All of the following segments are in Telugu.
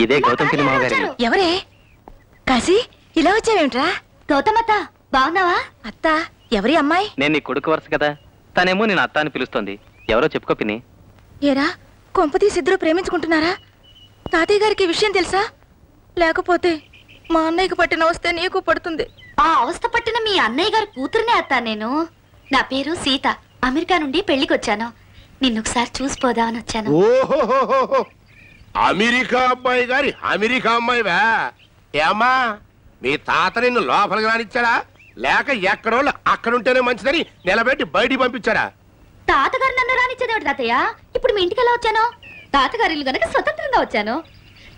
ఇదే గౌతమ్ పిన్ని మామగారు. ఎవరే కాశీ ఇలా వచ్చావేమిట్రా? గౌతమత్త బాగున్నావా? అత్త ఎవరి అమ్మాయి? నేను నీ కొడుకు వరుస కదా, తనేమో నేను అత్త అని పిలుస్తోంది. ఎవరో చెప్పుకో పిన్ని. ఏరా కొంపతీసి ఇద్దరు ప్రేమించుకుంటున్నారా? తాతయ్య గారికి విషయం తెలుసా? లేకపోతే మా అన్నయ్యకు పట్టిన అవస్థ నీకు పడుతుంది. ఆ అవస్థ పట్టిన మీ అన్నయ్య గారి కూతురునే అత్త నేను. నా పేరు సీత. అమెరికా నుండి పెళ్లికి వచ్చాను. నిన్ను ఒకసారి చూసిపోదామని వచ్చాను. ఓహో, అమెరికా అబ్బాయి గారి అమెరికా అమ్మాయివా? ఏమ్మా మీ తాత నిన్ను లోపలికి రానిచ్చాడా, లేక ఎక్కడోళ్ళు అక్కడుంటేనే మంచిదని నిలబెట్టి బయటికి పంపించాడా? తాతగారు నన్ను రానిచ్చేదేమిటి తాతయ్య? ఇప్పుడు మీ ఇంటికి ఎలా వచ్చాను? తాతగారి ఇల్లు గనక స్వతంత్రంగా వచ్చాను.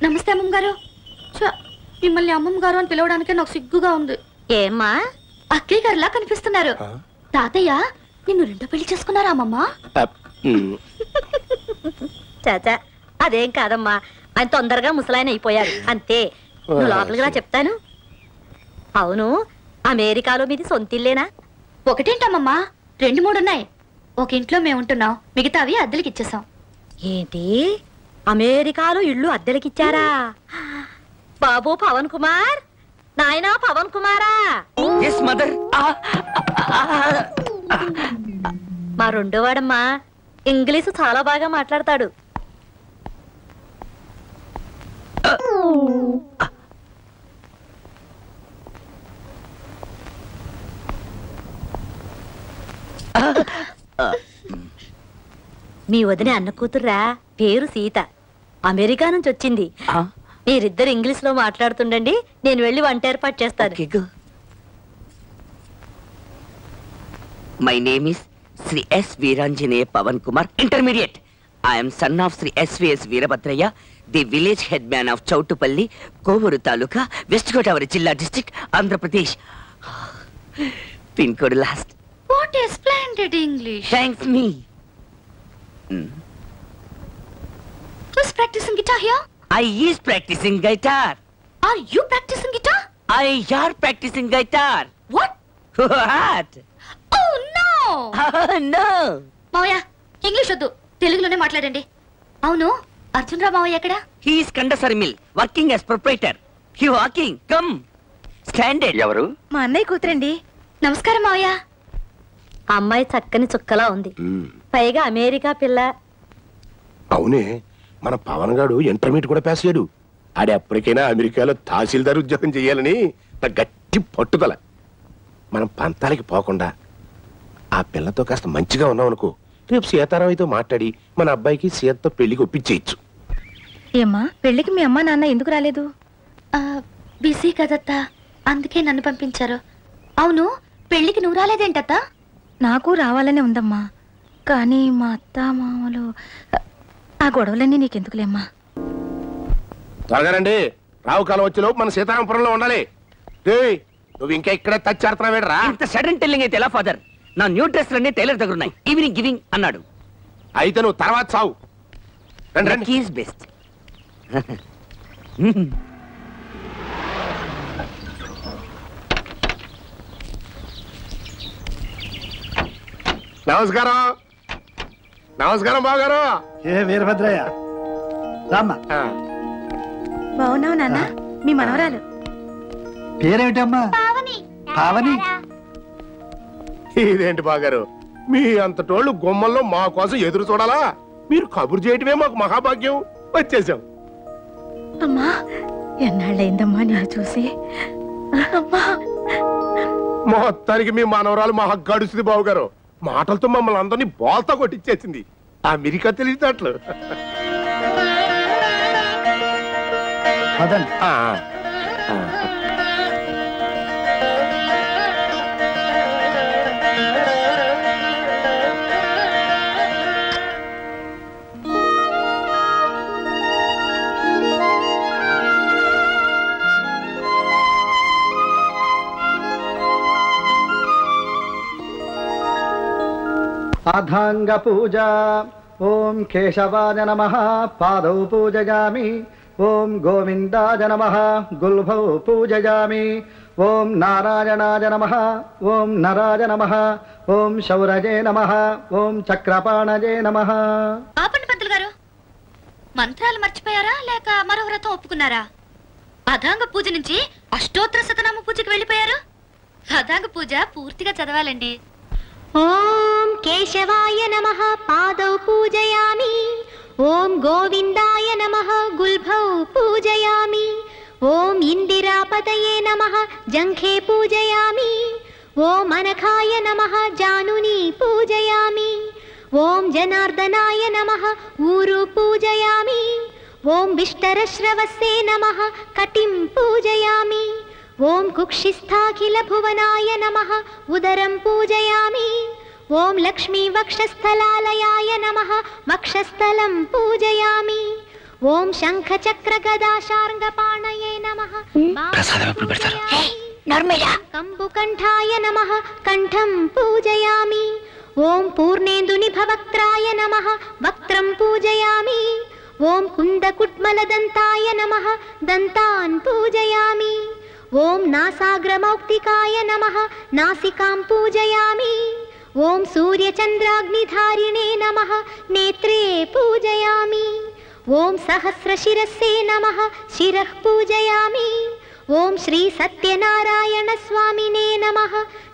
నమస్తే అమ్మమ్మ గారు. మిమ్మల్ని అమ్మమ్మ గారు అని పిలవడానికే నాకు సిగ్గుగా ఉంది. ఏమ్మా అక్కయ్య గారిలా కనిపిస్తున్నారు. తాతయ్య నిన్ను రెండో పెళ్లి చేసుకున్నారా అమ్మమ్మ? చాచా అదేం కాదమ్మా, ఆయన తొందరగా ముసలాయన అయిపోయారు అంతే. నువ్వు లోపలికి రా చెప్తాను. అవును, అమెరికాలో మీది సొంతిల్లేనా? ఒకటేంటమ్మమ్మా, 2, 3 ఉన్నాయి. ఒక ఇంట్లో మేము ఉంటున్నాం, మిగతావి అద్దెలకి ఇచ్చేసాం. ఏంటి అమెరికాలో ఇళ్ళు అద్దెలకిచ్చారా? బాబు పవన్ కుమార్, నాయనా పవన్ కుమారా. మా రెండోవాడమ్మా ఇంగ్లీషు చాలా బాగా మాట్లాడతాడు. మీ వదిన అన్న కూతుర్రా, పేరు సీత. అమెరికా నుంచి వచ్చింది. మీరిద్దరు ఇంగ్లీష్ లో మాట్లాడుతుండండి, నేను వెళ్ళి వంట ఏర్పాటు చేస్తాను. My name is Shri S Veeranjaneya Pavan Kumar, intermediate. I'm son of Shri SVS Veerabhadraiah, the village head man of Chowtupalli, Kovur taluka, West Godavari జిల్లా, district, Andhra Pradesh. Pin code last. What a splendid English. Thanks me. Who's practicing guitar here? I is practicing guitar. Are you practicing guitar? I are practicing guitar. What? What? Oh no! No. మావయ్య ఇంగ్లీష్ వద్దు, తెలుగులోనే మాట్లాడండి. అవును, అర్జున్ రావు మావయ్య ఎక్కడ? He is Kandasari mill, working as proprietor. He walking. Come. Standard. ఎవరు? మా అన్నయ్య కూతురండి. నమస్కారం మావయ్య. అమ్మాయి చక్కని చుక్కలా ఉంది, పైగా అమెరికా పిల్ల. అవునే, మన పవన్ గాడు ఇంటర్మీడియట్ కూడా పాస్ అయ్యాడు. ఆడి ఎప్పటికైనా అమెరికాలో తహసీల్దార్ ఉద్యోగం చెయ్యాలని నా గట్టి పట్టుదల. మనం పంతాలకి పోకుండా ఆ పిల్లతో కాస్త మంచిగా ఉన్నాం అనుకో, రేపు సీతారావుతో మాట్లాడి మన అబ్బాయికి సీతతో పెళ్లికి ఒప్పించేయచ్చు. ఏమ్మా పెళ్లికి మీ అమ్మా నాన్న ఎందుకు రాలేదు? బిజీ కదత్తా, అందుకే నన్ను పంపించారు. అవును, పెళ్లికి నువ్వు రాలేదేంటత్తా? నాకు రావాలనే ఉందమ్మా, కానీ మా అత్త మామలు ఆ గొడవలన్నీ నీకెందుకులేమ్మా. త్వరగా రండి, రావు కాలం వచ్చేలోపు మన సీతారామపురంలో ఉండాలి. నువ్వు ఇంకా ఇక్కడే తచ్చాడుతున్నావేడ్రా? ఇంత సడన్ టెల్లింగ్ అయితే ఎలా ఫాదర్? నా న్యూ డ్రెస్ లన్నీ టైలర్ దగ్గర ఉన్నాయి, ఈవినింగ్ గివింగ్ అన్నాడు. అయితే నువ్వు తర్వాత చావు. రండి ఈజ్ బెస్ట్. నమస్కారం. నమస్కారం బావగారు. ఏ వీరభద్రయ్య రామ్మా. బాగున్నావు నాన్న, మీ మనవరాలు. పేరేమిటమ్మా? పావని. ఇదేంటి బాగారు, మీ అంతటోళ్ళు గుమ్మల్లో మా కోసం ఎదురు చూడాలా? మీరు కబురు చేయటమే మాకు మహాభాగ్యం. వచ్చేసాం. అమ్మా ఎన్నాళ్ళైందమ్మా నేను చూసి. మొత్తానికి మీ మనవరాలు మహా గడుస్తుంది బావగారు. మాటలతో మమ్మల్ని అందరినీ బోల్తా కొట్టించేసింది. అమెరికా తెలియటట్లు. అథాంగ పూజ. ఓం కేశవాయ నమః, పాదౌ పూజయామి. ఓం గోవిందాయ నమః, గుల్భౌ పూజయామి. ఓం నారాయణాయ నమః, ఓం నరాయ నమః, ఓం శౌరజే నమః, ఓం చక్రపాణజే నమః. ఆపండి పంతులు గారు, మంత్రాలు మర్చిపోయారా లేక మరో వ్రతం ఒప్పుకున్నారా? అధాంగ పూజ నుంచి అష్టోత్తర శతనామ పూజకి వెళ్ళిపోయారు. అధాంగ పూజ పూర్తిగా చదవాలండి. ఓం కేశవాయ నమః పాదౌ పూజయామి. ఓం గోవిందాయ నమః గుల్భౌ పూజయామి. ఓం ఇందిరాపతయే నమః జంఘే పూజయామి. ఓం అనఘాయ నమః జానుని పూజయామి. ఓం జనార్దనాయ నమః ఊరు పూజయామి. ఓం విష్టరశ్రవస్సే నమః కటిం పూజయామి. ఓం కుక్షిస్థాఖిల భువనాయ నమః ఉదరం పూజయామి. ఓం లక్ష్మీ వక్షస్థలాలయాయ నమః వక్షస్థలం పూజయామి. ఓం శంఖ చక్ర గదా శార్ంగపాణయే నమః కంబుకంఠాయ నమః కంఠం పూజయామి. ఓం పూర్ణేందునిభవక్త్రాయ నమః వక్త్రం పూజయామి. ఓం కుందకుట్మలదంతాయ నమః దంతాన్ పూజయామి. ఓం నాసాగ్రమౌక్తికాయ నమః నాసికాం పూజయామి. ఓం సూర్యచంద్రాగ్నిధారిణే నమః నేత్రే పూజయామి. ఓం సహస్రశిరస్సే నమః శిరః పూజయామి. ఓం శ్రీ సత్యనారాయణ స్వామినే నమః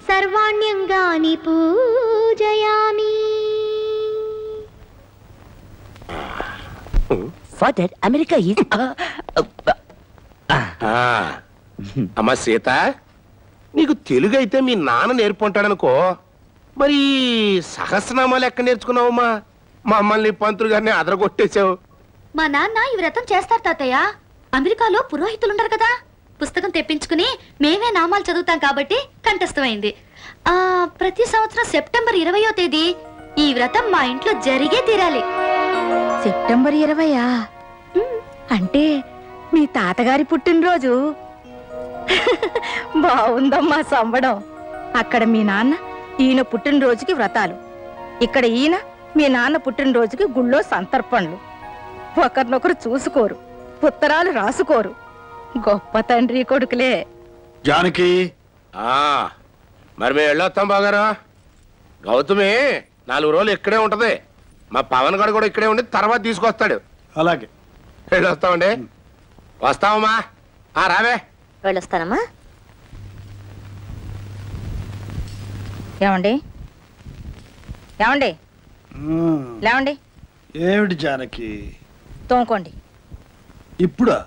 సర్వాణ్యంగాని పూజయామి. ఫాదర్ అమెరికా ఈజ్ అమ్మా సీత, నీకు తెలుగు అయితే మీ నాన్న నేర్పుంటాడనుకో, మరి సహస్రనామాలు ఎక్కడ నేర్చుకున్నావమ్మా? మమ్మల్ని పంతులు గారిని అదరగొట్టేశావు. మా నాన్న ఈ వ్రతం చేస్తారు తాతయ్య. అమెరికాలో పురోహితులుంటారు కదా, పుస్తకం తెప్పించుకుని మేమే నామాలు చదువుతాం కాబట్టి కంఠస్థమైంది. ప్రతి సంవత్సరం సెప్టెంబర్ 20వ తేదీ ఈ వ్రతం మా ఇంట్లో జరిగే తీరాలి. సెప్టెంబర్ 20 అంటే మీ తాతగారి పుట్టినరోజు. బాగుందమ్మా సంబడం. అక్కడ మీ నాన్న ఈయన పుట్టినరోజుకి వ్రతాలు, ఇక్కడ ఈయన మీ నాన్న పుట్టినరోజుకి గుళ్ళో సంతర్పణలు. ఒకరినొకరు చూసుకోరు, ఉత్తరాలు రాసుకోరు. గొప్ప తండ్రి కొడుకులే. జానకి, మరి మేము వెళ్ళొస్తాం బాగారా. గౌతమి 4 రోజులు ఇక్కడే ఉంటది. మా పవన్ గారు కూడా ఇక్కడే ఉండి తర్వాత తీసుకొస్తాడు. అలాగే వెళ్ళొస్తామండి. వస్తావమ్మా. రావే. వెళ్ళొస్తానమ్మా. ఏమండి ఏమండి లేవండి. ఏమిటి జానకి తోముకోండి. ఇప్పుడా?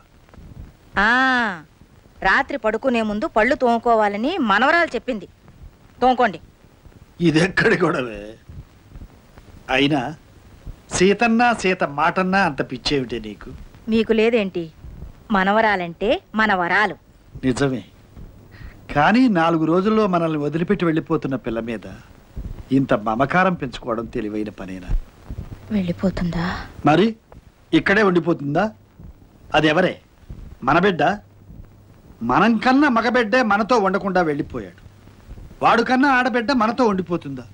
రాత్రి పడుకునే ముందు పళ్ళు తోముకోవాలని మనవరాలు చెప్పింది. తోముకోండి. ఇదెక్కడి గొడవే? అయినా సీతన్నా సీత మాటన్నా అంత పిచ్చేమిటే నీకు? మీకు లేదేంటి? మనవరాలంటే మన వరాలు. నిజమే, కానీ 4 రోజుల్లో మనల్ని వదిలిపెట్టి వెళ్ళిపోతున్న పిల్ల మీద ఇంత మమకారం పెంచుకోవడం తెలివైన పనేనా? వెళ్ళిపోతుందా? మరి ఇక్కడే ఉండిపోతుందా? అది ఎవరే? మన బిడ్డ. మనం కన్నా మగబిడ్డే మనతో ఉండకుండా వెళ్ళిపోయాడు. వాడు కన్నా ఆడబిడ్డ మనతో ఉండిపోతుందా?